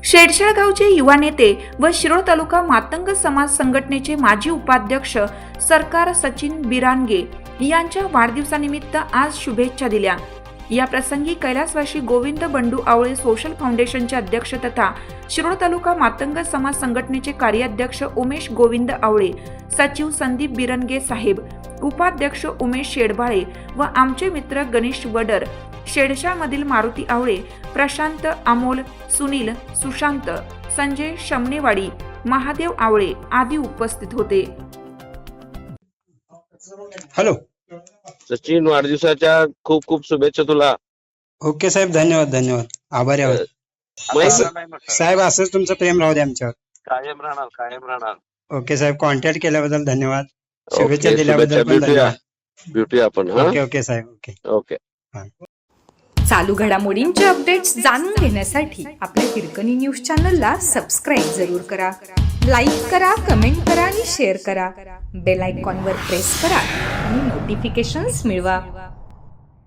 शेडशाळ गावचे युवा नेते व शिरोळ तालुका मातंग समाज संघटनेचे माजी उपाध्यक्ष सरकार सचिन बिरानगे यांच्या वाढदिवसानिमित्त आज शुभेच्छा दिल्या। या प्रसंगी कैलासवासी गोविंद बंडू आवळे सोशल फाउंडेशनचे अध्यक्ष तथा शिरोळ तालुका मातंग समाज संघटनेचे कार्याध्यक्ष उमेश गोविंद आवळे, सचिव संदीप बिरनगे साहेब, उपाध्यक्ष उमेश शेडबाळे व आमचे मित्र गणेश वडर, शेडशाळमधील मारुती आवळे, प्रशांत अमोल, सुनील, सुशांत, संजय शमनेवाडी, महादेव आवळे आदी उपस्थित होते। हॅलो सचिन, वाढदिवसाच्या खूप खूप शुभेच्छा तुला। ओके साहेब, धन्यवाद धन्यवाद, आभारी आहोत साहेब। असंच तुमचं प्रेम राहू दे आमच्यावर, कायम राहणार कायम राहणार। ओके साहेब, कॉन्टॅक्ट केल्याबद्दल धन्यवाद, शुभेच्छा दिल्याबद्दल पण धन्यवाद। ब्युटी आपण ओके ओके साहेब, ओके ओके। चालू घडामोडींचे अपडेट्स जाणून घेण्यासाठी आपल्या हिरकणी न्यूज चॅनलला सबस्क्राईब जरूर करा, लाईक करा, कमेंट करा आणि शेअर करा। बेल आयकॉनवर प्रेस करा आणि नोटिफिकेशन्स मिळवा।